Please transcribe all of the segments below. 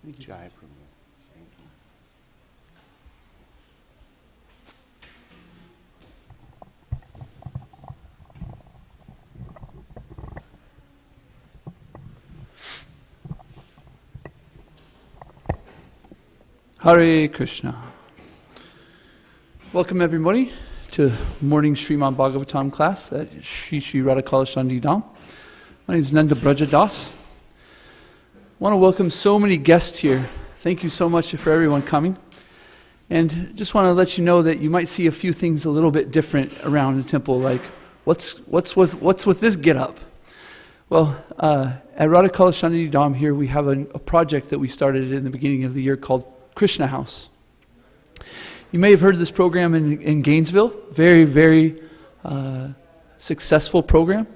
Jai Prabhu. Thank you. Hare Krishna. Welcome everybody to morning Srimad Bhagavatam class at Shri Radha Kalashandi Dham. My name is Nanda Braja Das. I want to welcome so many guests here. Thank you so much for everyone coming. And just want to let you know that you might see a few things a little bit different around the temple, like what's with this get up? Well, at Radha Kalashandi Dham here we have a project that we started in the beginning of the year called Krishna House. You may have heard of this program in Gainesville. Very, very successful program,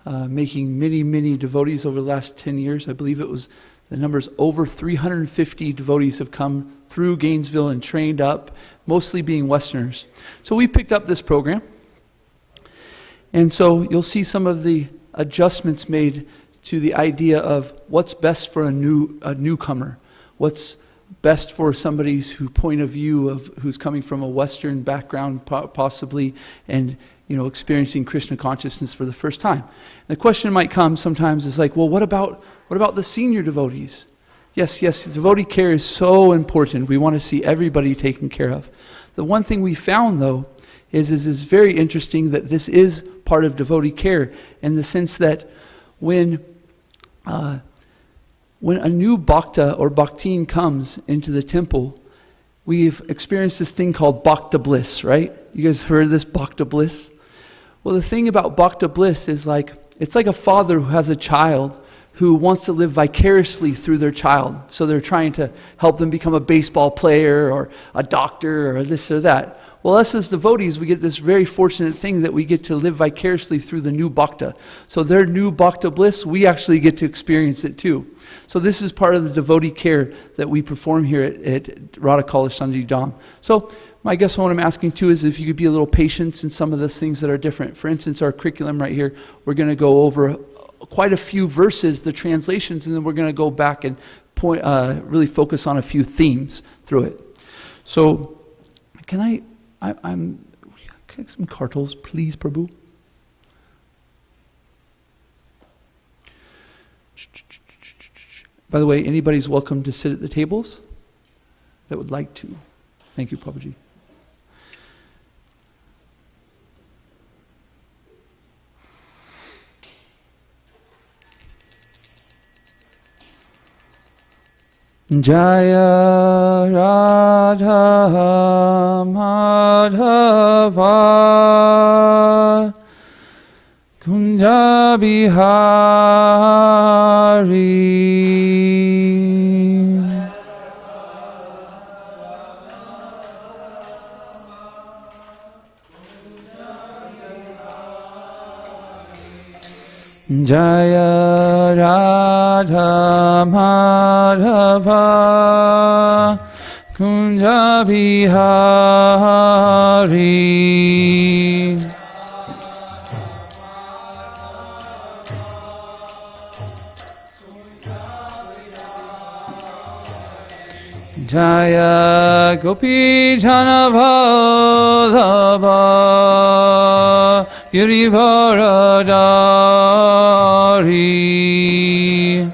making many devotees over the last 10 years. I believe the number's over 350 devotees have come through Gainesville and trained up, mostly being Westerners. So we picked up this program. And so you'll see some of the adjustments made to the idea of what's best for a newcomer, what's best for somebody's point of view of who's coming from a Western background possibly, and experiencing Krishna consciousness for the first time. And the question might come sometimes is like, well, what about the senior devotees? Yes, devotee care is so important. We want to see everybody taken care of. The one thing we found though is very interesting that this is part of devotee care in the sense that when a new bhakta or bhaktin comes into the temple, we've experienced this thing called bhakta bliss, right? You guys heard of this bhakta bliss? Well, the thing about bhakta bliss is it's like a father who has a child who wants to live vicariously through their child. So they're trying to help them become a baseball player or a doctor or this or that. Well, us as devotees, we get this very fortunate thing that we get to live vicariously through the new bhakta. So their new bhakta bliss, we actually get to experience it too. So this is part of the devotee care that we perform here at Radha Kalashandi Dham. So I guess what I'm asking too is if you could be a little patient in some of those things that are different. For instance, our curriculum right here, we're going to go over quite a few verses, the translations, and then we're going to go back and really focus on a few themes through it. So can I get some cartels, please, Prabhu? By the way, anybody's welcome to sit at the tables that would like to. Thank you, Prabhuji. Jaya Radha Madhava Kunja Bihari Jaya Radha Madhava Kunja Bihari Jaya Gopi Janavadhava Girivaradari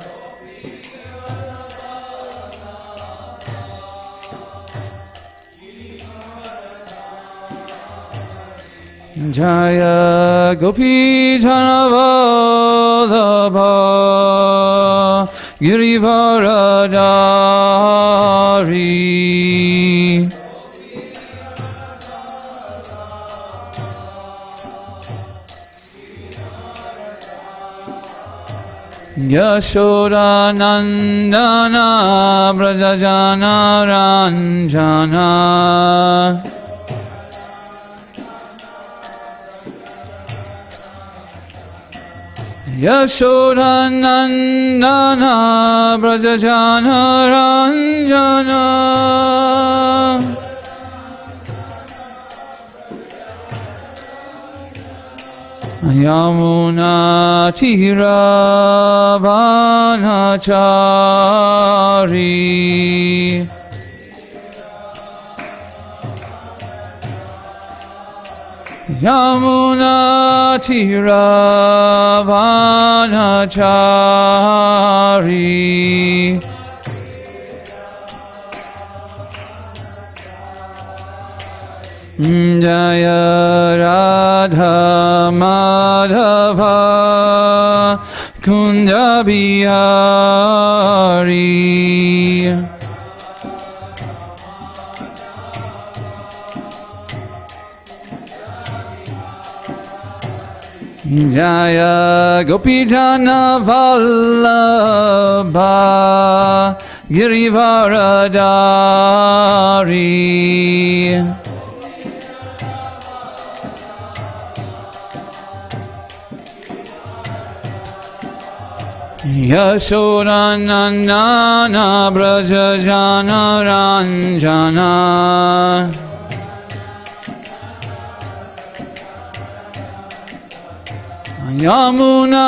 Jaya Gopi Janavadhava Girivaradari Yashoda Nandana Brajajana Ranjana Yashoda Nandana Brajajana Ranjana Yamuna Tira Vanachari Yamuna Tiravanachari Jaya Radha Madhava Kunda Bihari Jaya Gopijana Vallabha Girivaradari Yashodanandana Braja Jana Ranjana Yamuna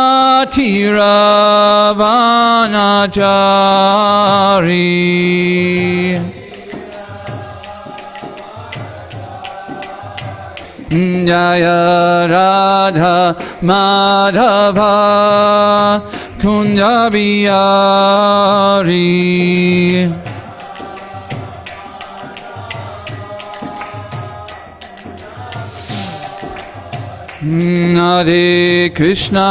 Tiravanachari Jaya Radha Madhava Kunda Bihari Hare Krishna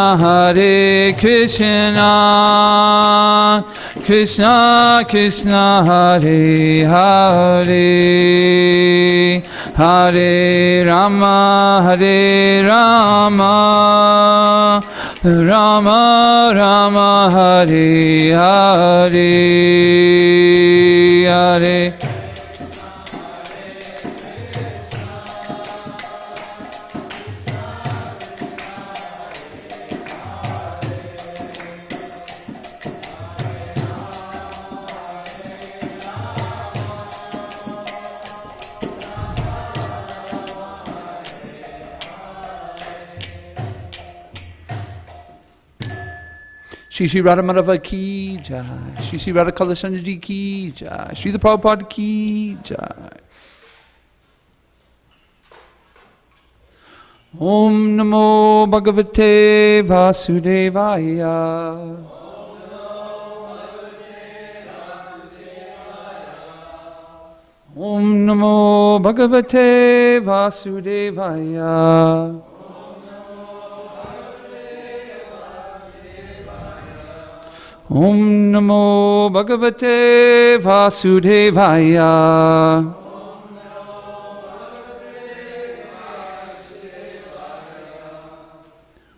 Krishna Krishna Hare Hare Hare Rama Rama Rama Hare Hare Hare Shri Shri Radha Madhava ki jai. Shri Shri Radha Kalashanji ki jai. Shri the Prabhupada ki jai. Om Namo Bhagavate Vasudevaya. Om Namo Bhagavate Vasudevaya. Om Namo Bhagavate Vasudevaya.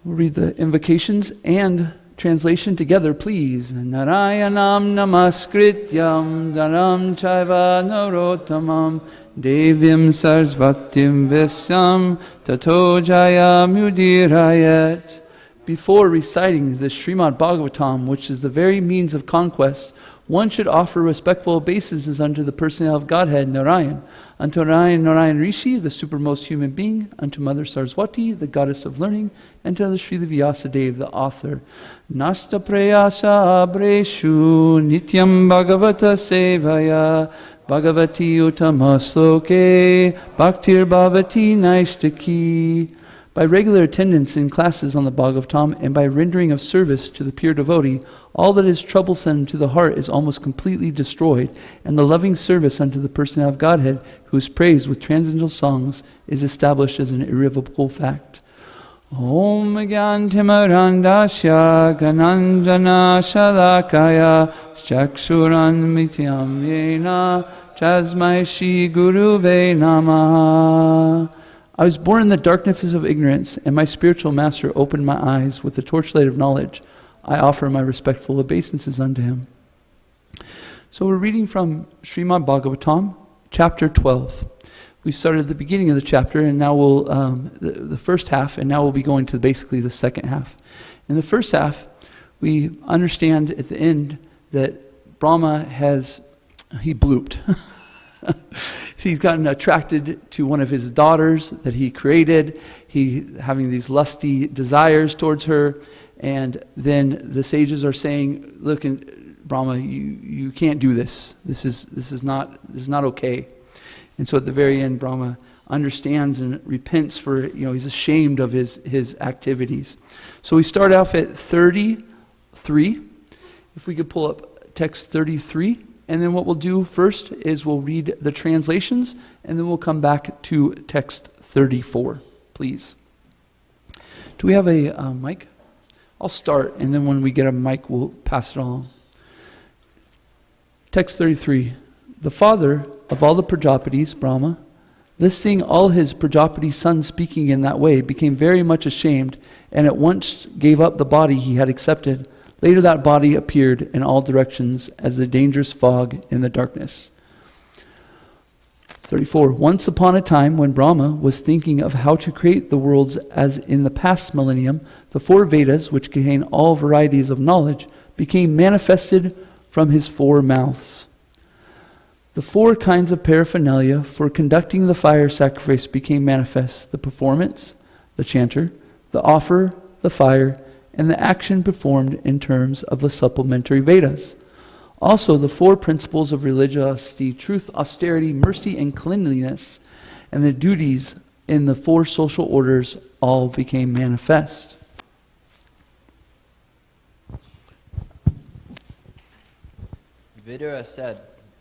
We'll read the invocations and translation together, please. Narayanam namaskrityam dharam chaiva narottamam devim sarasvatim vyasam tato jayam udirayat. Before reciting the Srimad Bhagavatam, which is the very means of conquest, one should offer respectful obeisances unto the personality of Godhead, Narayan, unto Narayan Rishi, the supermost human being, unto Mother Saraswati, the goddess of learning, and to the Srila Vyasadeva, the author. Nasta prayasa abreshu nityam bhagavata sevaya bhagavati utamasloke bhaktir bhavati naistaki. By regular attendance in classes on the Bhagavatam and by rendering of service to the pure devotee, all that is troublesome to the heart is almost completely destroyed, and the loving service unto the personality of Godhead, who is praised with transcendental songs, is established as an irrevocable fact. Om Gyantimarandasya Gananjana Shalakaya Chakshuran Mityam Yena Chasmai Shri Guruve Namaha. I was born in the darkness of ignorance, and my spiritual master opened my eyes with the torchlight of knowledge. I offer my respectful obeisances unto him. So we're reading from Srimad Bhagavatam, chapter 12. We started at the beginning of the chapter, and now we'll, the first half, and now we'll be going to basically the second half. In the first half, we understand at the end that Brahma he blooped. He's gotten attracted to one of his daughters that he created. He having these lusty desires towards her. And then the sages are saying, look, Brahma, you can't do this. This is not okay. And so at the very end, Brahma understands and repents for, he's ashamed of his activities. So we start off at 33. If we could pull up text 33. And then what we'll do first is we'll read the translations, and then we'll come back to text 34, please. Do we have a mic? I'll start, and then when we get a mic, we'll pass it along. Text 33. The father of all the Prajapatis, Brahma, this seeing all his Prajapati sons speaking in that way, became very much ashamed, and at once gave up the body he had accepted. Later that body appeared in all directions as a dangerous fog in the darkness. 34. Once upon a time, when Brahma was thinking of how to create the worlds as in the past millennium, the 4 Vedas, which contain all varieties of knowledge, became manifested from his 4 mouths. The 4 kinds of paraphernalia for conducting the fire sacrifice became manifest: the performance, the chanter, the offer, the fire, and the action performed in terms of the supplementary Vedas. Also, the 4 principles of religiosity, truth, austerity, mercy, and cleanliness, and the duties in the 4 social orders all became manifest. Vidura said,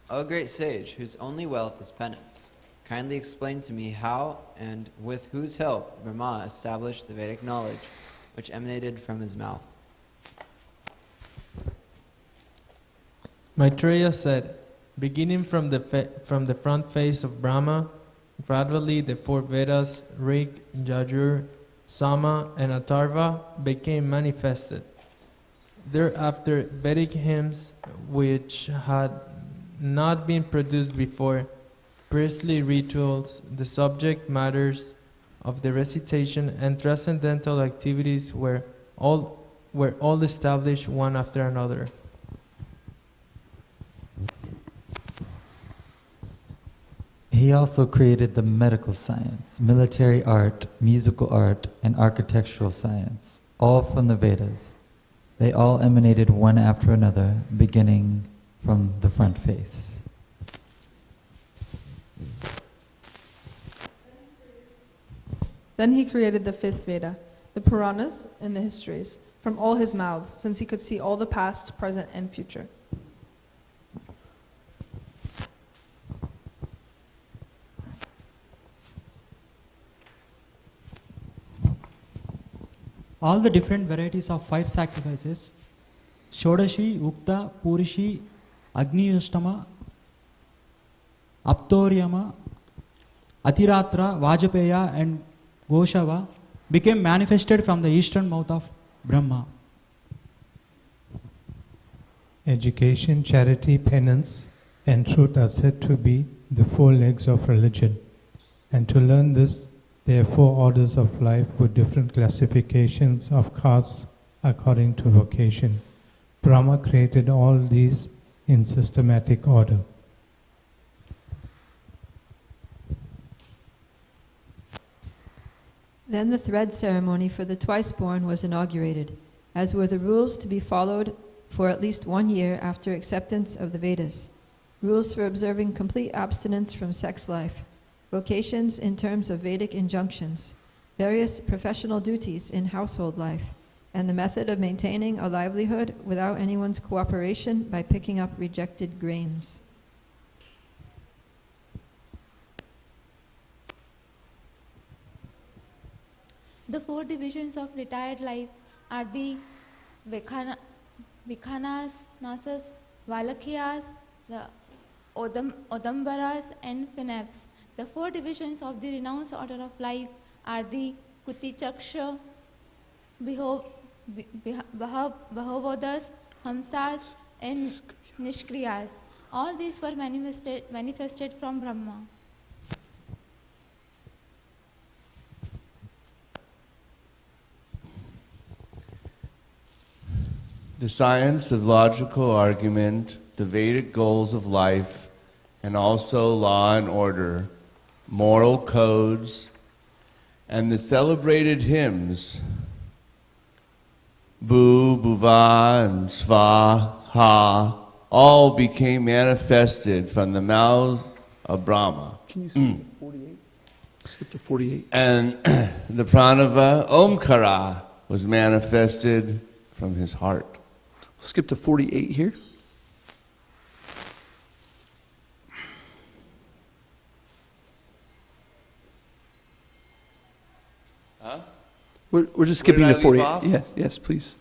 O great sage, whose only wealth is penance, kindly explain to me how and with whose help Brahma established the Vedic knowledge which emanated from his mouth. Maitreya said, beginning from the front face of Brahma, gradually the 4 Vedas, Rig, Yajur, Sama, and Atharva became manifested. Thereafter, Vedic hymns, which had not been produced before, priestly rituals, the subject matters of the recitation, and transcendental activities were all established one after another. He also created the medical science, military art, musical art, and architectural science, all from the Vedas. They all emanated one after another, beginning from the front face. Then he created the 5th Veda, the Puranas and the histories, from all his mouths, since he could see all the past, present, and future. All the different varieties of fire sacrifices, Shodashi, Ukta, Purishi, Agni-Yustama, Aptoryama, Atiratra, Vajapeya, and Goshava became manifested from the eastern mouth of Brahma. Education, charity, penance, and truth are said to be the 4 legs of religion. And to learn this, there are 4 orders of life with different classifications of castes according to vocation. Brahma created all these in systematic order. Then the thread ceremony for the twice-born was inaugurated, as were the rules to be followed for at least 1 year after acceptance of the Vedas. Rules for observing complete abstinence from sex life, vocations in terms of Vedic injunctions, various professional duties in household life, and the method of maintaining a livelihood without anyone's cooperation by picking up rejected grains. The 4 divisions of retired life are the Vikhanas, Nasas, Valakhyas, the Odambaras, and Pinaps. The 4 divisions of the renounced order of life are the Kutichaksha, Bahavodas, Hamsas, and Nishkriyas. All these were manifested from Brahma. The science of logical argument, the Vedic goals of life, and also law and order, moral codes, and the celebrated hymns, Bu, Buva, and Sva, Ha, all became manifested from the mouths of Brahma. Can you skip to 48? Skip to 48. And the pranava, Omkara, was manifested from his heart. Skip to 48 here. Huh? We're just skipping Where to did I leave 48. off? Yes, please.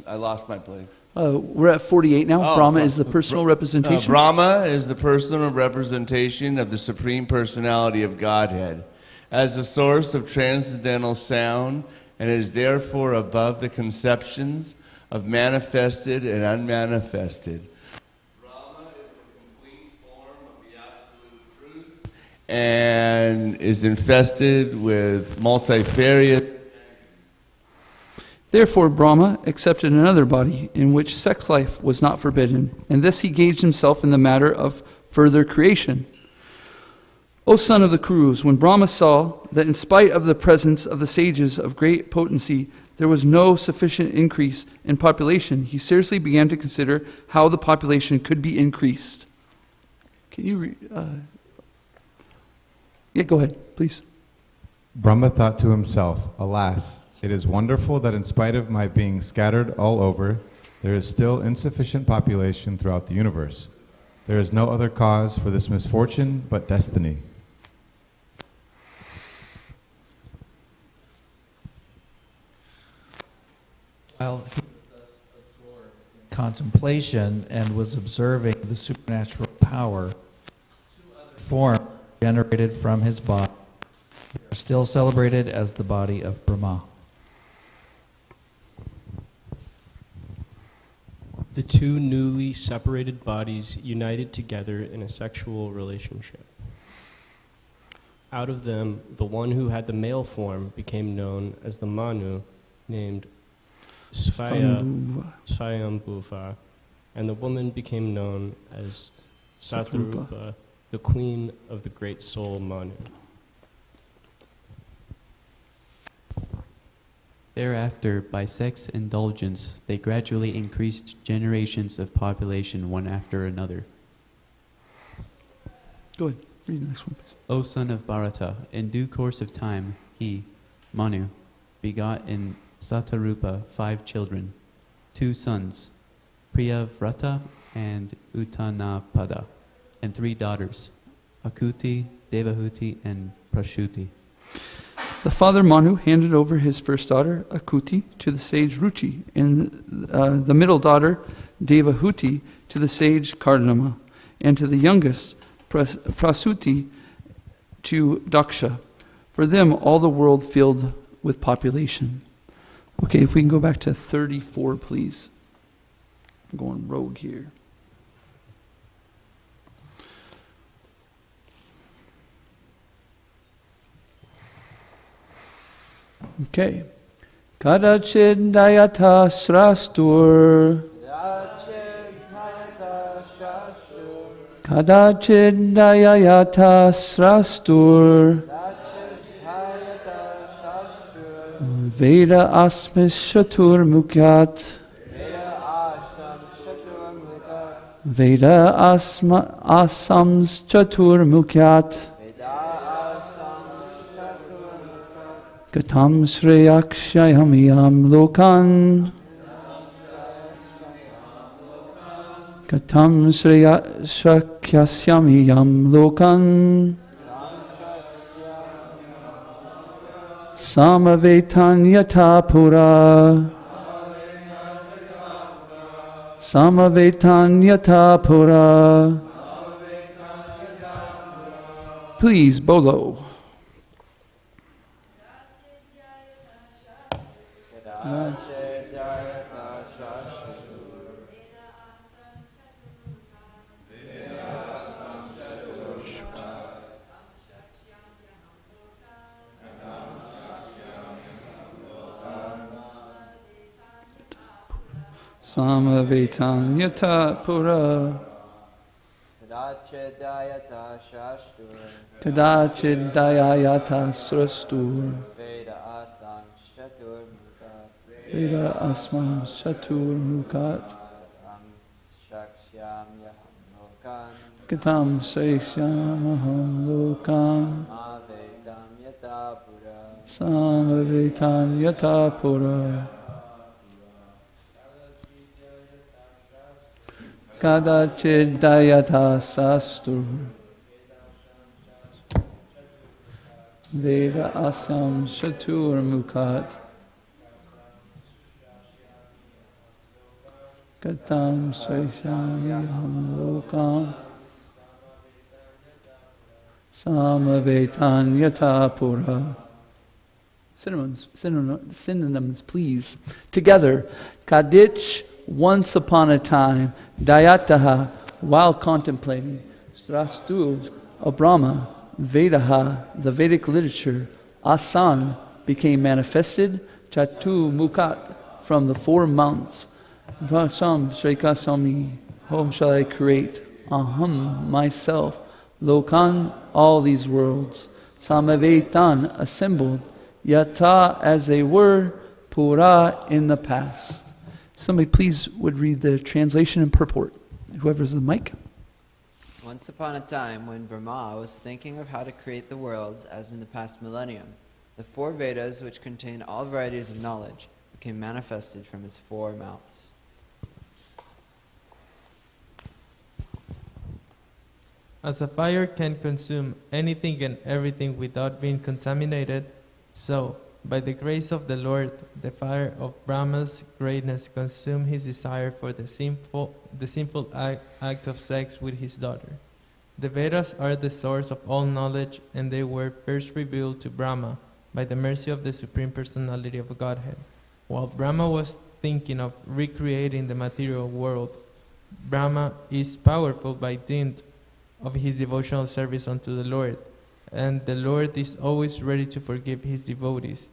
I lost my place. We're at 48 now. Oh, Brahma is the personal representation. Brahma is the personal representation of the Supreme Personality of Godhead as the source of transcendental sound, and is therefore above the conceptions of manifested and unmanifested. Brahma is the complete form of the absolute truth and is infested with multifarious. Therefore, Brahma accepted another body in which sex life was not forbidden, and thus he gauged himself in the matter of further creation. O son of the Kurus, when Brahma saw that in spite of the presence of the sages of great potency, there was no sufficient increase in population, he seriously began to consider how the population could be increased. Can you read? Yeah, go ahead, please. Brahma thought to himself, alas, it is wonderful that in spite of my being scattered all over, there is still insufficient population throughout the universe. There is no other cause for this misfortune but destiny. While he was thus absorbed in contemplation and was observing the supernatural power, two other forms generated from his body are still celebrated as the body of Brahma. The two newly separated bodies united together in a sexual relationship. Out of them, the one who had the male form became known as the Manu, named Svayambhuva, and the woman became known as Satarupa, the queen of the great soul Manu. Thereafter, by sex indulgence, they gradually increased generations of population one after another. Go ahead, read the next one, please. O son of Bharata, in due course of time, he, Manu, begot in Satarupa 5 children, 2 sons, Priyavrata and Uttanapada, and 3 daughters, Akuti, Devahuti, and Prashuti. The father Manu handed over his first daughter, Akuti, to the sage Ruchi, and the middle daughter, Devahuti, to the sage Kardama, and to the youngest, Prasuti, to Daksha. For them, all the world filled with population. Okay, if we can go back to 34, please. I'm going rogue here. Okay. Kadachid dayata srastur. Kadachid dayata srastur. Veda asmis shatur mukyat. Veda asams chatur mukyat. Gatam sreyakshayamiyam lokan. Gatam sreyakshayamiyam lokan. Samavetanyata pura. Samavetanyata pura. Please, Bolo. Samavetanyata pura. Kadachidayata srastur. Veda asman shatur mukat. lokan katam saisyamaham lokan samavedam yata pura samavetan yata pura kadachid dayata sastur Veda asam shatur mukat katam saisyamaham lokam samavetan yata pura. Synonyms, please. Together, kadich, once upon a time, dayataha, while contemplating, strastu, a Brahma, Vedaha, the Vedic literature, asan, became manifested, chatu mukat, from the 4 mounts, vasam shrikasami, whom shall I create, aham, myself, lokan, all these worlds, samavetan, assembled, yata, as they were, pura, in the past. Somebody please would read the translation and purport. Whoever's the mic. Once upon a time, when Brahma was thinking of how to create the worlds, as in the past millennium, the 4 Vedas, which contain all varieties of knowledge, became manifested from his 4 mouths. As a fire can consume anything and everything without being contaminated, so, by the grace of the Lord, the fire of Brahma's greatness consumed his desire for the sinful act of sex with his daughter. The Vedas are the source of all knowledge, and they were first revealed to Brahma by the mercy of the Supreme Personality of Godhead. While Brahma was thinking of recreating the material world, Brahma is powerful by dint of his devotional service unto the Lord, and the Lord is always ready to forgive his devotees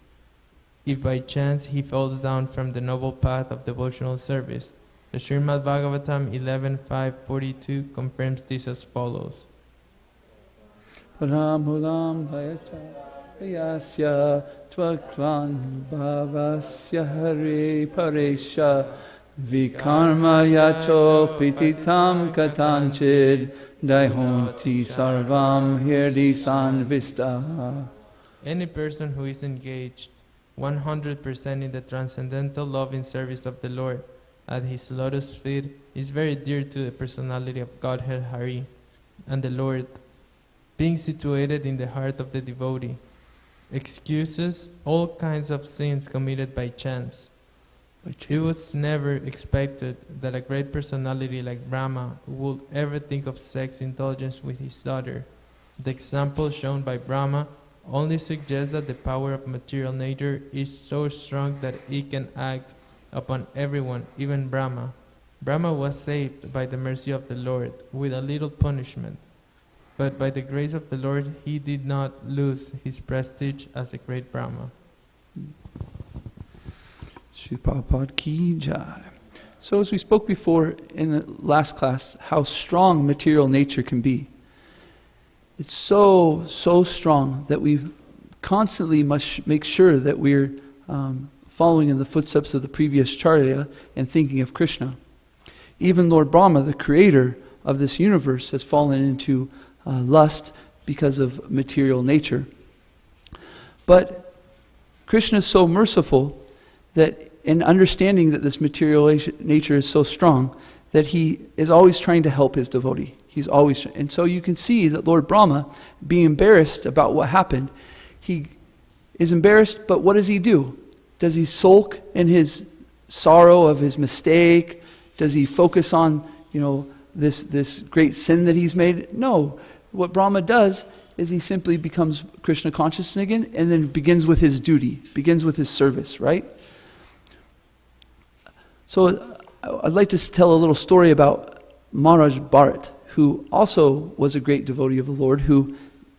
if by chance he falls down from the noble path of devotional service. The Srimad Bhagavatam 11.5.42 confirms this as follows. Paramulam Vyasya Tvaktvan Bhavasya Hare Paresha Vikarma Yacho Pititam Katanchid Daihonti Sarvam Hirdi Sanvista. Any person who is engaged 100% in the transcendental loving service of the Lord at his lotus feet is very dear to the personality of Godhead Hari and the Lord, being situated in the heart of the devotee, excuses all kinds of sins committed by chance. It was never expected that a great personality like Brahma would ever think of sex indulgence with his daughter. The example shown by Brahma only suggests that the power of material nature is so strong that it can act upon everyone, even Brahma. Brahma was saved by the mercy of the Lord with a little punishment, but by the grace of the Lord he did not lose his prestige as a great Brahma. Shri Prabhupada Ki Jai. So as we spoke before in the last class, how strong material nature can be. It's so strong that we constantly must make sure that we're following in the footsteps of the previous Charya and thinking of Krishna. Even Lord Brahma, the creator of this universe, has fallen into lust because of material nature. But Krishna is so merciful that in understanding that this material nature is so strong, that he is always trying to help his devotee. And so you can see that Lord Brahma, being embarrassed about what happened, he is embarrassed, but what does he do? Does he sulk in his sorrow of his mistake? Does he focus on, this great sin that he's made? No. What Brahma does is he simply becomes Krishna conscious again, and then begins with his duty, begins with his service, right? So I'd like to tell a little story about Maharaj Bharat, who also was a great devotee of the Lord, who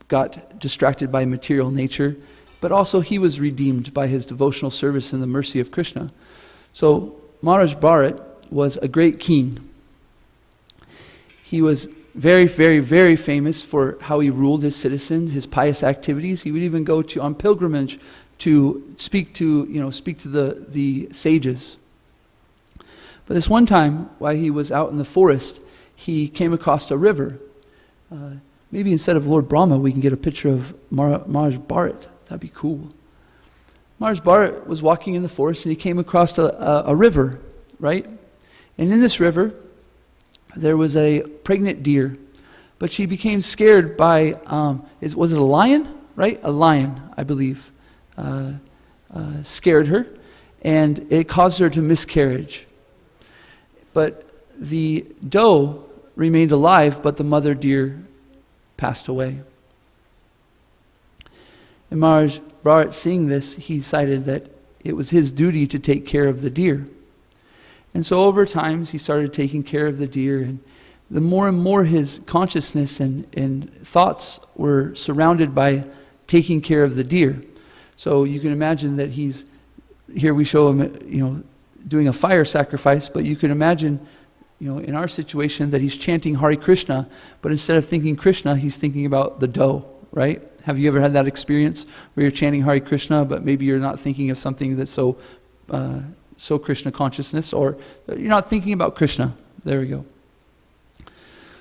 got distracted by material nature, but also he was redeemed by his devotional service and the mercy of Krishna. So Maharaj Bharat was a great king. He was very, very, very famous for how he ruled his citizens, his pious activities. He would even go on pilgrimage to speak to the sages. But this one time, while he was out in the forest, he came across a river. Maybe instead of Lord Brahma, we can get a picture of Maharaj Bharat. That'd be cool. Maharaj Bharat was walking in the forest and he came across a river, right? And in this river, there was a pregnant deer. But she became scared by, was it a lion? Right? A lion, I believe, scared her. And it caused her to miscarriage. But the doe remained alive, but the mother deer passed away. And Maharaj Bharat, seeing this, he decided that it was his duty to take care of the deer. And so over time, he started taking care of the deer, and the more and more his consciousness and thoughts were surrounded by taking care of the deer. So you can imagine that here we show him, doing a fire sacrifice, but you can imagine, in our situation that he's chanting Hare Krishna, but instead of thinking Krishna, he's thinking about the doe, right? Have you ever had that experience where you're chanting Hare Krishna, but maybe you're not thinking of something that's so Krishna consciousness, or you're not thinking about Krishna? There we go.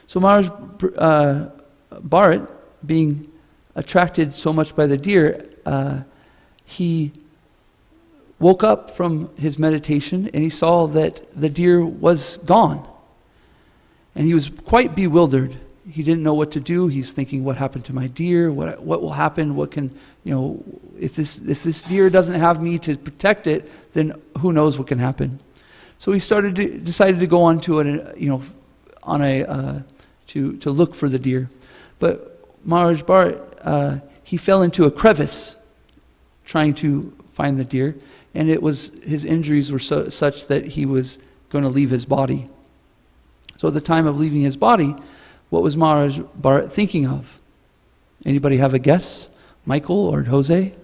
So Maharaj Bharat, being attracted so much by the deer, he woke up from his meditation and he saw that the deer was gone. And he was quite bewildered. He didn't know what to do. He's thinking, what happened to my deer? What will happen? What can, if this deer doesn't have me to protect it, then who knows what can happen? So he decided to go on to to look for the deer. But Maharaj Bharat, he fell into a crevice trying to find the deer, and his injuries were such that he was going to leave his body. So at the time of leaving his body, what was Maharaj Bharat thinking of? Anybody have a guess? Michael or Jose? You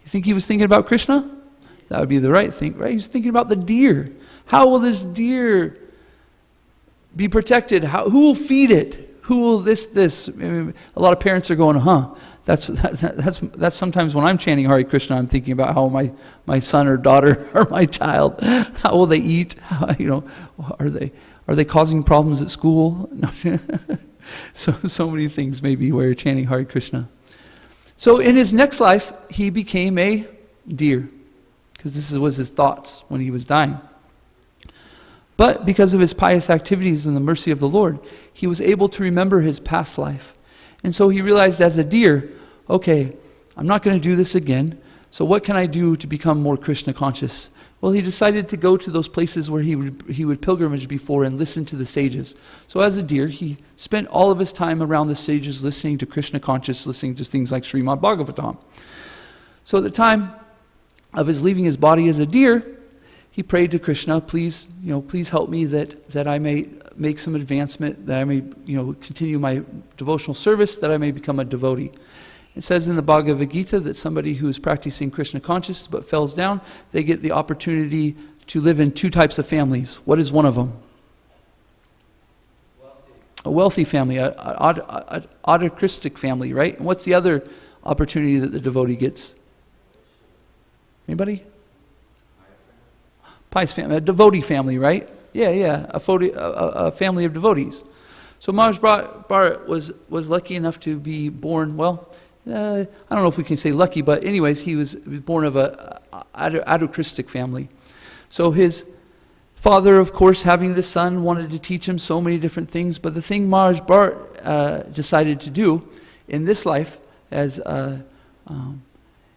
think he was thinking about Krishna? That would be the right thing, right? He's thinking about the deer. How will this deer be protected? Who will feed it? Who will this? I mean, a lot of parents are going, That's sometimes when I'm chanting Hare Krishna, I'm thinking about how my son or daughter or my child, how will they eat? Are they causing problems at school? So many things maybe where you're chanting Hare Krishna. So in his next life, he became a deer, because this was his thoughts when he was dying. But because of his pious activities and the mercy of the Lord, he was able to remember his past life. And so he realized as a deer, okay, I'm not going to do this again, so what can I do to become more Krishna conscious? Well, he decided to go to those places where he would pilgrimage before and listen to the sages. So as a deer, he spent all of his time around the sages listening to Krishna conscious, listening to things like Srimad Bhagavatam. So at the time of his leaving his body as a deer, he prayed to Krishna, please help me that I may make some advancement, that I may continue my devotional service, that I may become a devotee. It says in the Bhagavad Gita that somebody who is practicing Krishna consciousness but falls down, they get the opportunity to live in two types of families. What is one of them? A wealthy family, an autocristic family, right? And what's the other opportunity that the devotee gets? Anybody? Pious family, a devotee family, right? Yeah, a family of devotees. So Maharaj Bharat was lucky enough to be born, I don't know if we can say lucky, but anyways, he was born of a autocristic family. So his father, of course, having the son, wanted to teach him so many different things, but the thing Maharaj Bharat decided to do in this life,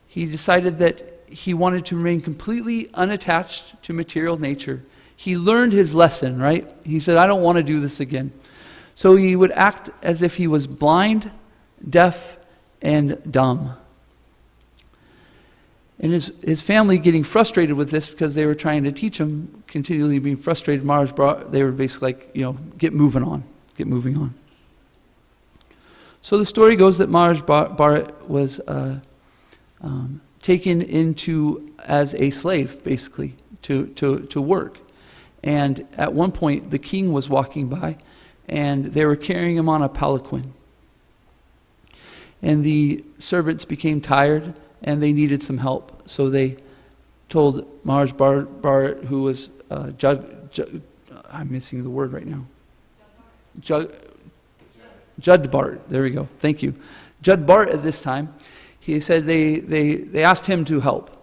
he decided that he wanted to remain completely unattached to material nature. He learned his lesson, right? He said, I don't want to do this again. So he would act as if he was blind, deaf, and dumb. And his family getting frustrated with this because they were trying to teach him, continually being frustrated, they were basically like, get moving on. So the story goes that Maharaj Bharat was taken into as a slave, basically, to work. And at one point, the king was walking by, and they were carrying him on a palanquin. And the servants became tired, and they needed some help. So they told Maharaj Bharat, who was I'm missing the word right now. Judd Bart. There we go. Thank you. Judd Bart at this time, he said they asked him to help.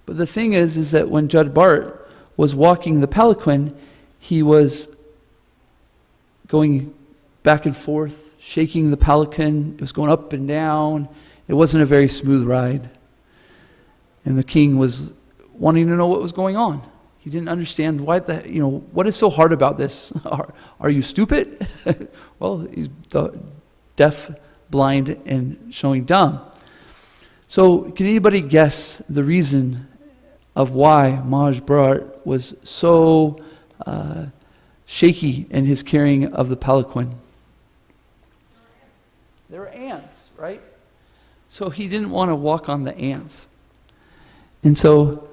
But the thing is that when Judd Bart was walking the palanquin, he was going back and forth, shaking the palanquin. It was going up and down. It wasn't a very smooth ride. And the king was wanting to know what was going on. He didn't understand what is so hard about this? Are you stupid? Well, he's deaf, blind, and showing dumb. So can anybody guess the reason of why Maharaj Bharat was so shaky in his carrying of the palanquin? There were ants, right? So he didn't want to walk on the ants. And so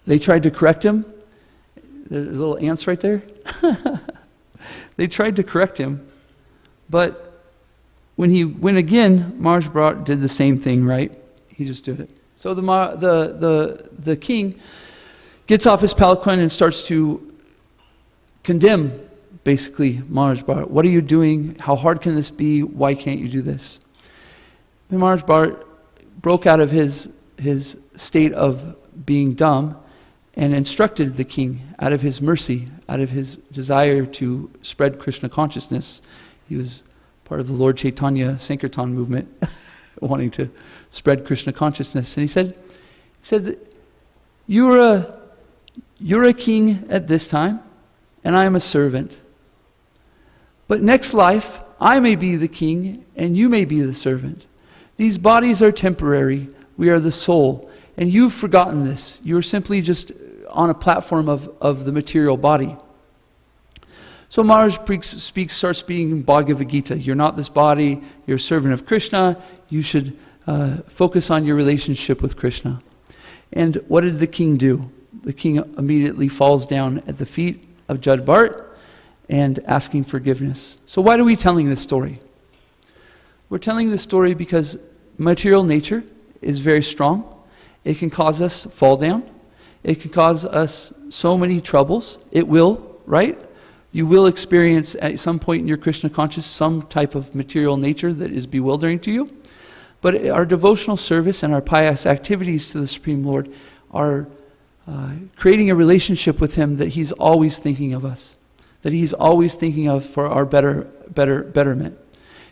they tried to correct him. There's little ants right there. They tried to correct him, but when he went again, Maharaj Bharat did the same thing, right? He just did it. So the king gets off his palanquin and starts to condemn, basically, Maharaj Bharat. What are you doing? How hard can this be? Why can't you do this? And Maharaj Bharat broke out of his state of being dumb and instructed the king out of his mercy, out of his desire to spread Krishna consciousness. He was part of the Lord Chaitanya Sankirtan movement, wanting to spread Krishna consciousness. And he said that you're a king at this time, and I am a servant. But next life, I may be the king, and you may be the servant. These bodies are temporary. We are the soul. And you've forgotten this. You're simply just on a platform of the material body. So Maharaj starts speaking Bhagavad Gita. You're not this body. You're a servant of Krishna. You should focus on your relationship with Krishna. And what did the king do? The king immediately falls down at the feet of Judd Bart and asking forgiveness. So why are we telling this story? We're telling this story because material nature is very strong. It can cause us fall down. It can cause us so many troubles. It will, right? You will experience at some point in your Krishna consciousness some type of material nature that is bewildering to you. But our devotional service and our pious activities to the Supreme Lord are creating a relationship with Him that He's always thinking of us, that He's always thinking of for our betterment.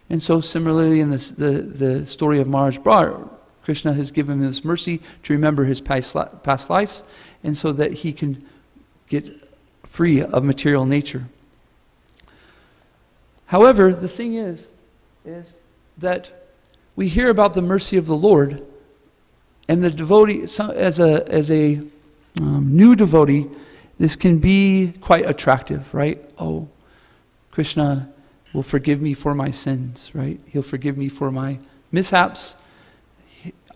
And so similarly in the story of Maharaj Bharat, Krishna has given him this mercy to remember his past lives, and so that he can get free of material nature. However, the thing is that we hear about the mercy of the Lord, and the devotee, as a new devotee, this can be quite attractive, right? Oh, Krishna will forgive me for my sins, right? He'll forgive me for my mishaps.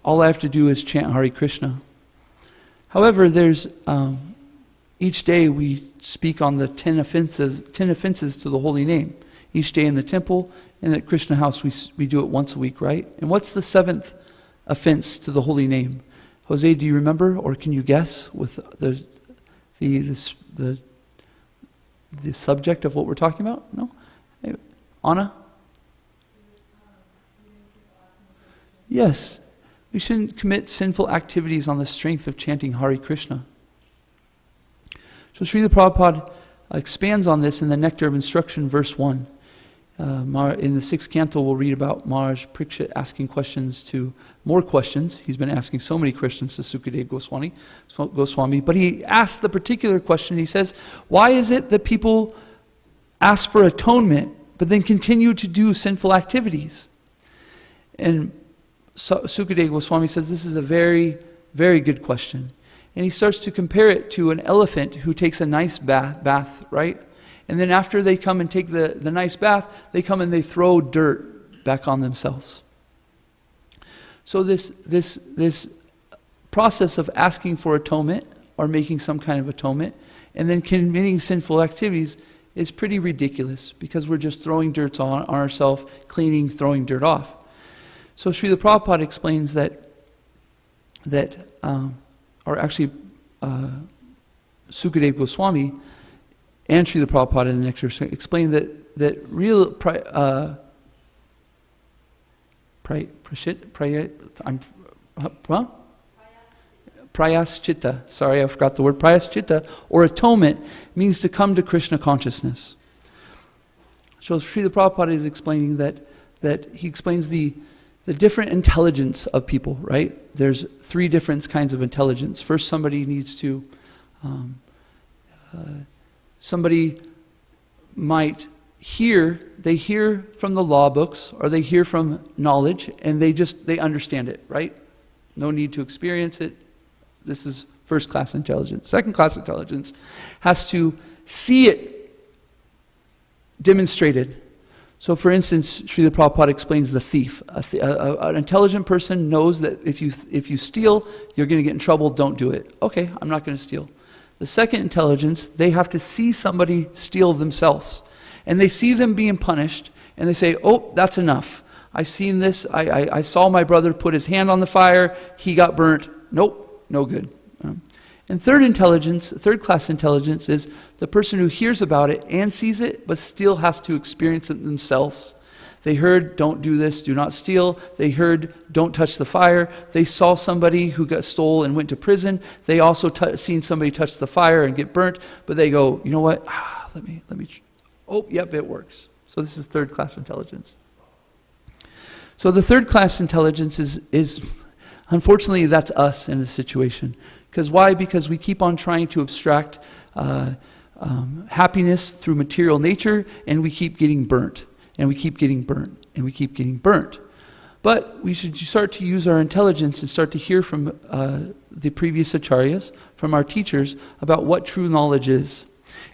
All I have to do is chant Hare Krishna. However, there's each day we speak on the 10 offenses to the holy name. Each day in the temple, and at Krishna House we do it once a week, right? And what's the 7th offense to the holy name? Jose, do you remember, or can you guess with the subject of what we're talking about? No? Anna? Yes. We shouldn't commit sinful activities on the strength of chanting Hare Krishna. So Srila Prabhupada expands on this in the Nectar of Instruction, verse 1. In the 6th canto, we'll read about Maharaj Parikshit asking more questions. He's been asking so many questions to Sukadeva Goswami, but he asked the particular question. He says, why is it that people ask for atonement, but then continue to do sinful activities? And Sukadeva Goswami says this is a very, very good question. And he starts to compare it to an elephant who takes a nice bath, right? And then after they come and take the nice bath, they come and they throw dirt back on themselves. So this process of asking for atonement or making some kind of atonement and then committing sinful activities is pretty ridiculous because we're just throwing dirt on ourselves, cleaning, throwing dirt off. So Srila Prabhupada explains Sukadeva Goswami and Srila Prabhupada in the next verse explain that real Prayaschitta, sorry, I forgot the word. Prayaschitta, or atonement, means to come to Krishna consciousness. So Srila Prabhupada is explaining that he explains the different intelligence of people, right? There's three different kinds of intelligence. First, somebody needs to, somebody might they hear from the law books, or they hear from knowledge, and they understand it, right? No need to experience it. This is first class intelligence. Second class intelligence has to see it demonstrated. So for instance, Srila Prabhupada explains the thief. An intelligent person knows that if you steal, you're going to get in trouble, don't do it. Okay, I'm not going to steal. The second intelligence, they have to see somebody steal themselves. And they see them being punished, and they say, oh, that's enough. I seen this, I saw my brother put his hand on the fire, he got burnt. Nope. No good. And third class intelligence is the person who hears about it and sees it, but still has to experience it themselves. They heard, don't do this, do not steal. They heard, don't touch the fire. They saw somebody who got stole and went to prison. They also seen somebody touch the fire and get burnt, but they go, you know what? Let me. Oh, yep, it works. So this is third class intelligence. So the third class intelligence is unfortunately, that's us in this situation. Because why? Because we keep on trying to abstract happiness through material nature, and we keep getting burnt, and we keep getting burnt, and we keep getting burnt. But we should start to use our intelligence and start to hear from the previous acharyas, from our teachers, about what true knowledge is.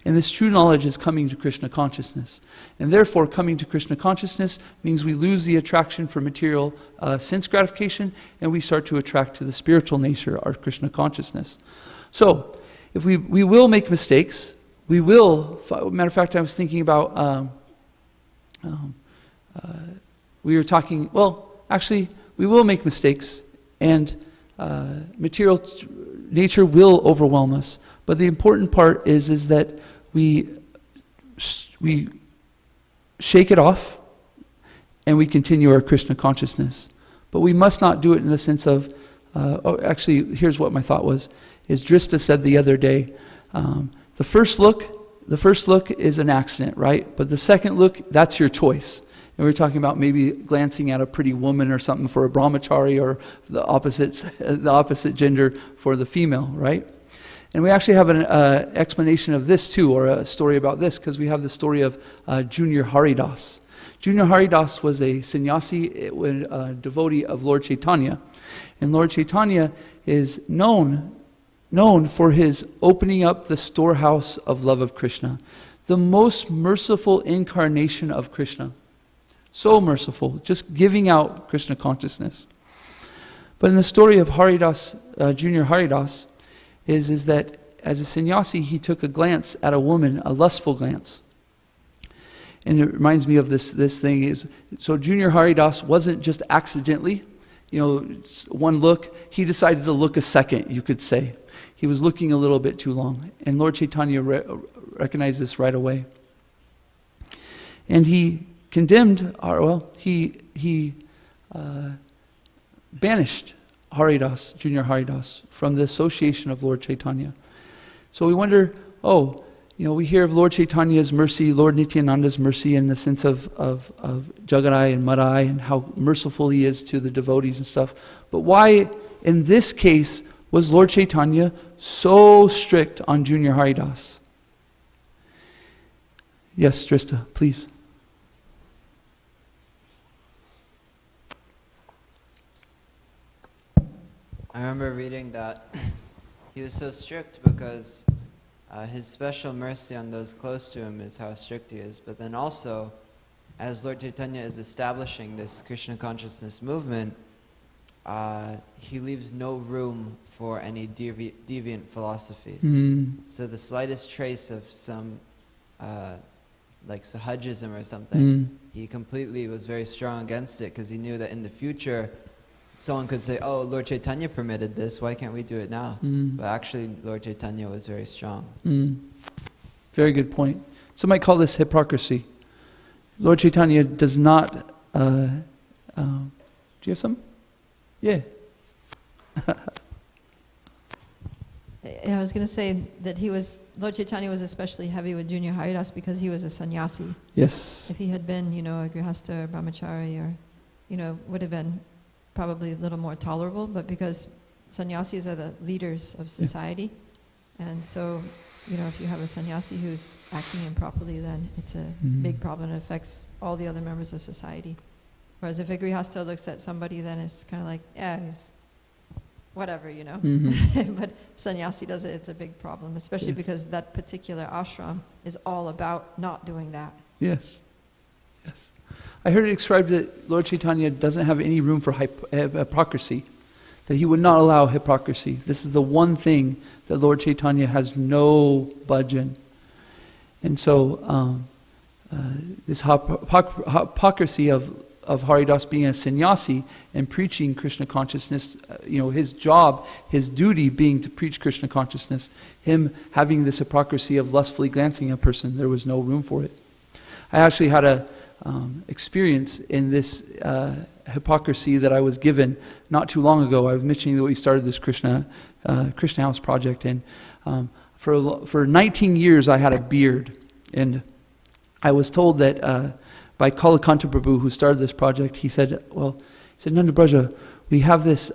And this true knowledge is coming to Krishna consciousness. And therefore, coming to Krishna consciousness means we lose the attraction for material sense gratification, and we start to attract to the spiritual nature, our Krishna consciousness. So, if we will make mistakes, we will, matter of fact, I was thinking about, we were talking, well, actually, we will make mistakes, and material nature will overwhelm us. But the important part is that we shake it off and we continue our Krishna consciousness. But we must not do it in the sense of, actually, here's what my thought was, is Drista said the other day, the first look is an accident, right? But the second look, that's your choice. And we're talking about maybe glancing at a pretty woman or something for a brahmachari, or the opposite gender for the female, right? And we actually have an explanation of this too, or a story about this, because we have the story of Junior Haridas. Junior Haridas was a sannyasi, a devotee of Lord Chaitanya. And Lord Chaitanya is known for his opening up the storehouse of love of Krishna. The most merciful incarnation of Krishna. So merciful, just giving out Krishna consciousness. But in the story of Haridas, Junior Haridas, is that as a sannyasi, he took a glance at a woman, a lustful glance. And it reminds me of this thing is, so Junior Haridas wasn't just accidentally, one look. He decided to look a second, you could say. He was looking a little bit too long. And Lord Chaitanya recognized this right away. And he condemned, he banished Haridas, Junior Haridas, from the association of Lord Chaitanya. So we wonder, we hear of Lord Chaitanya's mercy, Lord Nityananda's mercy in the sense of Jagadai and Madai, and how merciful he is to the devotees and stuff. But why, in this case, was Lord Chaitanya so strict on Junior Haridas? Yes, Drista, please. I remember reading that he was so strict because his special mercy on those close to him is how strict he is. But then also, as Lord Chaitanya is establishing this Krishna consciousness movement, he leaves no room for any deviant philosophies. Mm-hmm. So the slightest trace of some, like Sahajism or something, he completely was very strong against it, because he knew that in the future, someone could say, oh, Lord Chaitanya permitted this, why can't we do it now? But actually, Lord Chaitanya was very strong. Very good point. Some might call this hypocrisy. Lord Chaitanya does not... do you have some? Yeah. I was going to say that Lord Chaitanya was especially heavy with Junior Haridas because he was a sannyasi. Yes. If he had been, a grihastha or brahmachari or, would have been probably a little more tolerable, but because sannyasis are the leaders of society, and so, if you have a sannyasi who's acting improperly, then it's a big problem. It affects all the other members of society. Whereas if a grihastha looks at somebody, then it's kind of like, he's whatever, But sannyasi does it, it's a big problem, especially because that particular ashram is all about not doing that. Yes. Yes. I heard it described that Lord Chaitanya doesn't have any room for hypocrisy, that he would not allow hypocrisy. This is the one thing that Lord Chaitanya has no budge in. And so this hypocrisy of Haridas being a sannyasi and preaching Krishna consciousness, his job, his duty being to preach Krishna consciousness, him having this hypocrisy of lustfully glancing at a person, there was no room for it. I actually had a experience in this hypocrisy that I was given not too long ago. I was mentioning that we started this Krishna House project, and for 19 years I had a beard, and I was told that by Kalakanta Prabhu, who started this project, he said, Nanda Braja, we have this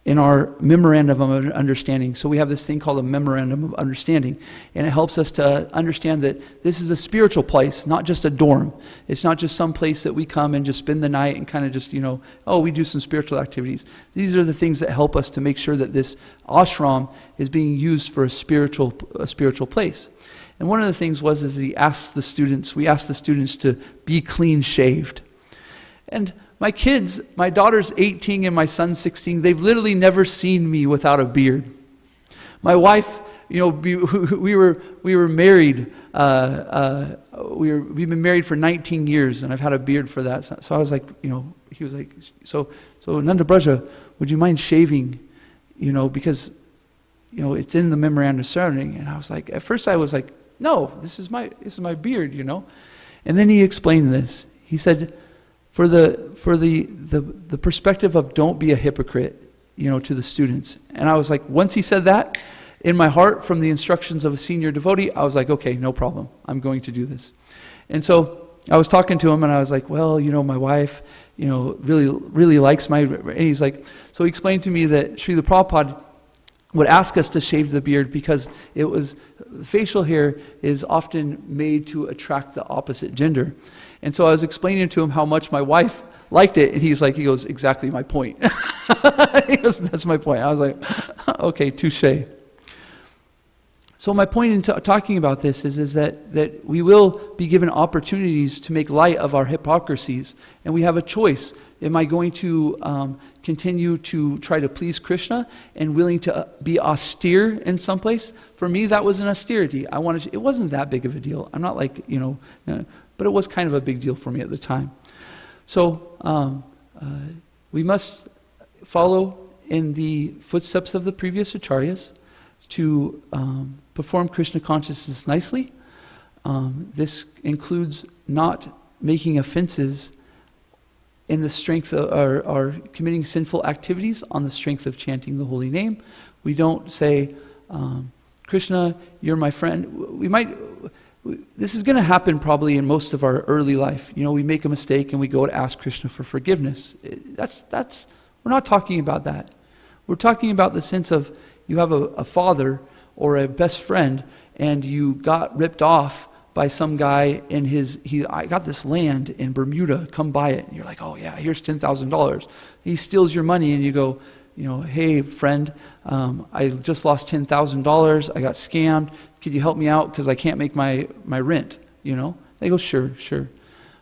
in our memorandum of understanding. So we have this thing called a memorandum of understanding, and it helps us to understand that this is a spiritual place, not just a dorm. It's not just some place that we come and just spend the night and kind of just, we do some spiritual activities. These are the things that help us to make sure that this ashram is being used for a spiritual place. And one of the things was we asked the students to be clean shaved. And my kids, my daughter's 18 and my son's 16, they've literally never seen me without a beard. My wife, we were married, we've been married for 19 years, and I've had a beard for that. So I was like, he was like, so Nanda Braja, would you mind shaving, because, it's in the memorandum of understanding. And I was like, at first I was like, no, this is my beard, And then he explained this. He said, for the perspective of don't be a hypocrite, to the students. And I was like, once he said that, in my heart, from the instructions of a senior devotee, I was like, okay, no problem. I'm going to do this. And so I was talking to him, and I was like, well, my wife, really, really likes and he's like, so he explained to me that Srila Prabhupada would ask us to shave the beard because facial hair is often made to attract the opposite gender. And so I was explaining to him how much my wife liked it, and he goes, exactly my point. He goes, that's my point. I was like, okay, touche. So my point in talking about this is that we will be given opportunities to make light of our hypocrisies, and we have a choice. Am I going to continue to try to please Krishna and willing to be austere in some place? For me, that was an austerity. It wasn't that big of a deal. I'm not like, but it was kind of a big deal for me at the time. So we must follow in the footsteps of the previous acharyas to perform Krishna consciousness nicely. This includes not making offenses in the strength of our committing sinful activities on the strength of chanting the holy name. We don't say, Krishna, you're my friend. This is going to happen probably in most of our early life. We make a mistake and we go to ask Krishna for forgiveness. We're not talking about that. We're talking about the sense of you have a father or a best friend and you got ripped off by some guy I got this land in Bermuda, come buy it. And you're like, oh yeah, here's $10,000. He steals your money and you go, hey friend, I just lost $10,000. I got scammed. Could you help me out? Because I can't make my rent, They go, sure.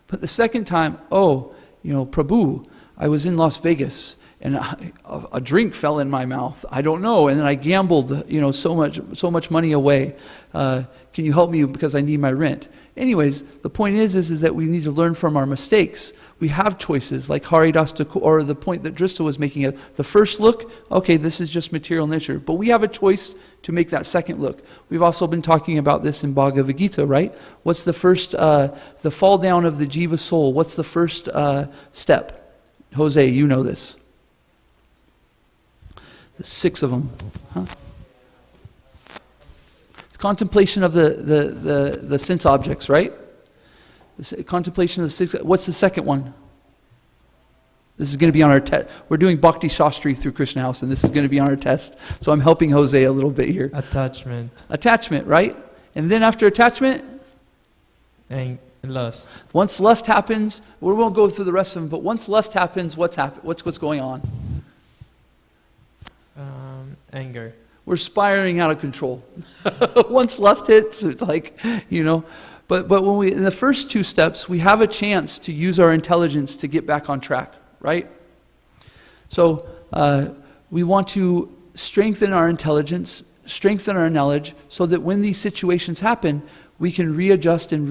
But the second time, Prabhu, I was in Las Vegas and a drink fell in my mouth. I don't know. And then I gambled, so much money away. Can you help me because I need my rent? Anyways, the point is that we need to learn from our mistakes. We have choices, like Haridas, or the point that Drista was making. The first look, okay, this is just material nature. But we have a choice to make that second look. We've also been talking about this in Bhagavad Gita, right? What's the first, the fall down of the jiva soul? What's the first step? Jose, you know this. There's 6 of them. Huh? It's contemplation of the sense objects, right? Contemplation of the 6. What's the second one? This is going to be on our test. We're doing Bhakti Shastri through Krishna House, and this is going to be on our test. So I'm helping Jose a little bit here. Attachment. Attachment, right? And then after attachment? And lust. Once lust happens, we won't go through the rest of them, but once lust happens, what's going on? Anger. We're spiraling out of control. Once lust hits, it's like, But when we, in the first 2 steps, we have a chance to use our intelligence to get back on track, right? So we want to strengthen our intelligence, strengthen our knowledge, so that when these situations happen, we can readjust and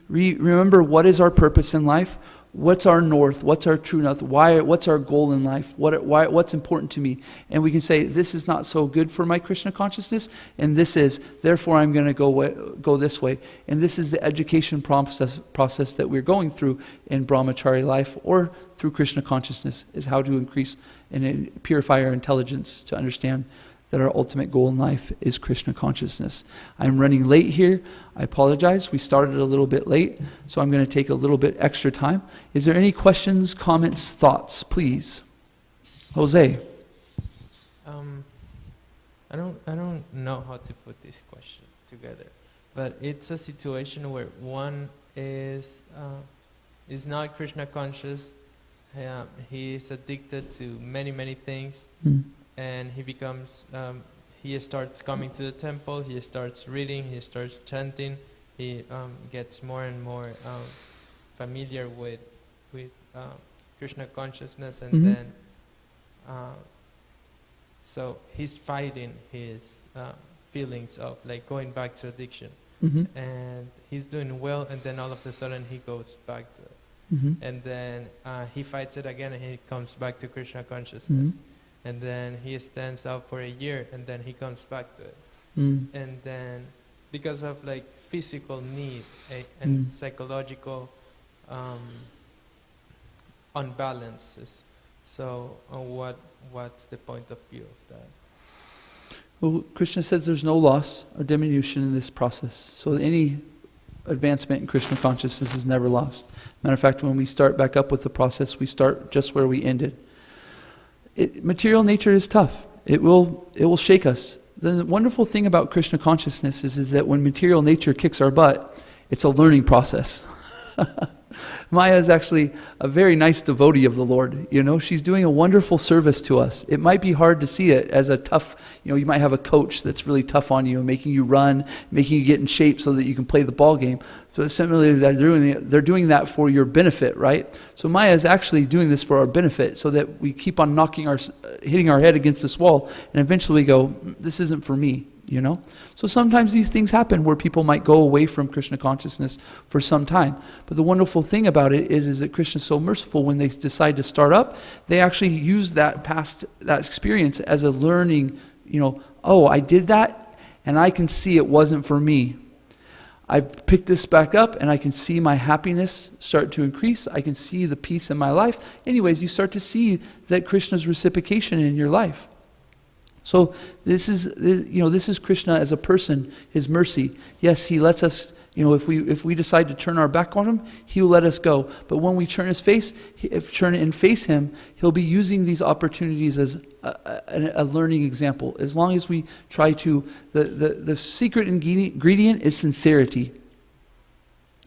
remember what is our purpose in life, what's our north, what's our true north, what's our goal in life, what's important to me. And we can say, this is not so good for my Krishna consciousness, and this is, therefore I'm going to go this way. And this is the education process that we're going through in brahmachari life or through Krishna consciousness, is how to increase and purify our intelligence to understand that our ultimate goal in life is Krishna consciousness. I'm running late here. I apologize. We started a little bit late, so I'm going to take a little bit extra time. Is there any questions, comments, thoughts, please? Jose. I don't know how to put this question together, but it's a situation where one is not Krishna conscious. He is addicted to many things. And he becomes, he starts coming to the temple, he starts reading, he starts chanting, he gets more and more familiar with Krishna consciousness, and then, so he's fighting his feelings of like going back to addiction. And he's doing well, and then all of a sudden he goes back to it. And then he fights it again, and he comes back to Krishna consciousness. And then he stands out for a year, and then he comes back to it. And then, because of like physical need and psychological unbalances, so what's the point of view of that? Well, Krishna says there's no loss or diminution in this process. So any advancement in Krishna consciousness is never lost. Matter of fact, when we start back up with the process, we start just where we ended. Material nature is tough. It will shake us. The wonderful thing about Krishna consciousness is that when material nature kicks our butt, it's a learning process. Maya is actually a very nice devotee of the Lord. She's doing a wonderful service to us. It might be hard to see it as a tough, you might have a coach that's really tough on you, making you run, making you get in shape so that you can play the ball game. So similarly, they're doing that for your benefit, right? So Maya is actually doing this for our benefit, so that we keep on hitting our head against this wall, and eventually go, this isn't for me. So sometimes these things happen where people might go away from Krishna consciousness for some time. But the wonderful thing about it is that Krishna is so merciful. When they decide to start up, they actually use that experience as a learning, oh, I did that, and I can see it wasn't for me. I picked this back up, and I can see my happiness start to increase. I can see the peace in my life. Anyways, you start to see that Krishna's reciprocation in your life. So this is Krishna as a person, his mercy. Yes, he lets us, if we decide to turn our back on him, he will let us go. But when we turn and face him, he'll be using these opportunities as a learning example. As long as we try to, the secret ingredient is sincerity.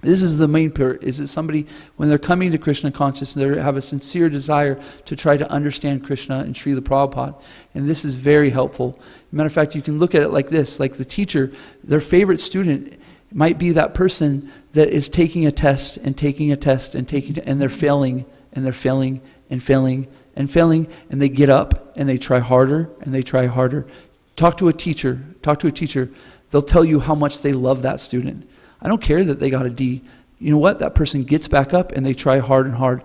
This is the main part, is that somebody, when they're coming to Krishna consciousness, they have a sincere desire to try to understand Krishna and Srila Prabhupada. And this is very helpful. Matter of fact, you can look at it like this, like the teacher, their favorite student might be that person that is taking a test and taking a test and and they're failing and they're failing and failing and failing, and they get up and they try harder and they try harder. Talk to a teacher. They'll tell you how much they love that student. I don't care that they got a D. You know what? That person gets back up and they try hard and hard.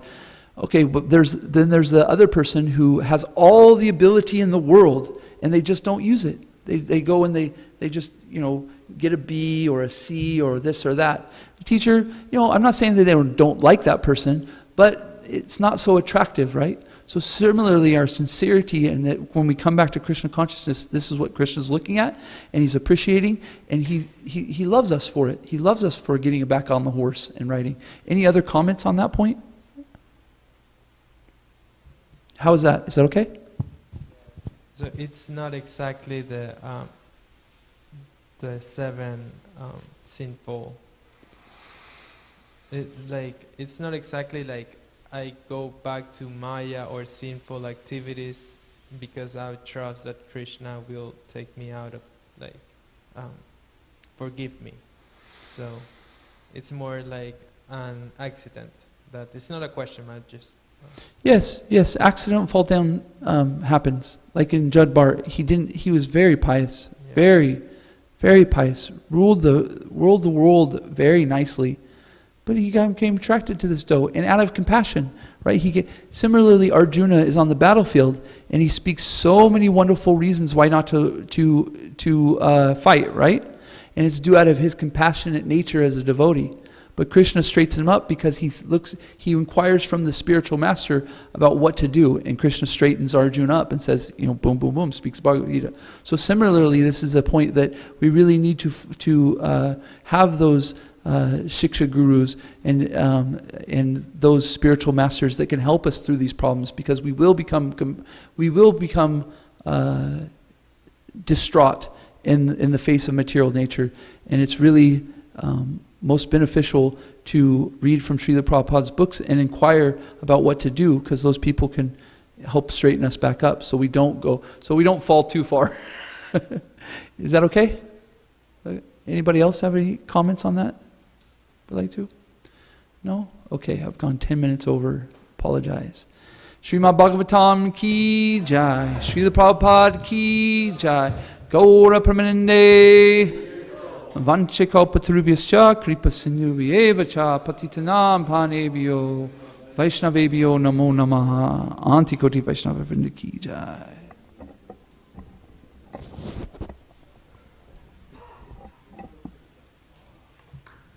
Okay, but there's the other person who has all the ability in the world and they just don't use it. They go and they just, get a B or a C or this or that. The teacher, I'm not saying that they don't like that person, but it's not so attractive, right? So similarly, our sincerity, and that when we come back to Krishna consciousness, this is what Krishna's looking at, and he's appreciating, and he loves us for it. He loves us for getting back on the horse and riding. Any other comments on that point? How is that? Is that okay? So it's not exactly the seven sinful. It's not exactly like I go back to Maya or sinful activities because I trust that Krishna will take me out of, forgive me. So it's more like an accident. That it's not a question, I just... Yes, accident fall down happens. Like in Judd Bart, he was very pious, very, very pious, ruled the world very nicely. But he became attracted to this dough, and out of compassion, right? Similarly, Arjuna is on the battlefield, and he speaks so many wonderful reasons why not to fight, right? And it's due out of his compassionate nature as a devotee. But Krishna straightens him up because he inquires from the spiritual master about what to do, and Krishna straightens Arjuna up and says, boom, boom, boom, speaks Bhagavad Gita. So similarly, this is a point that we really need to have those shiksha gurus and those spiritual masters that can help us through these problems, because we will become distraught in the face of material nature, and it's really most beneficial to read from Srila Prabhupada's books and inquire about what to do, because those people can help straighten us back up so we don't fall too far. Is that okay? Anybody else have any comments on that? Would like to? No? Okay, I've gone 10 minutes over. Apologize. Srimad Bhagavatam ki jai. Srila Prabhupada ki jai. Gaura Pramanande. Vanchikalpatrubhyascha kripa sindhubhyeva cha patitanam panebhyo Vaishnavebhyo namo namaha. Antikoti Vaishnava Vrinda ki jai.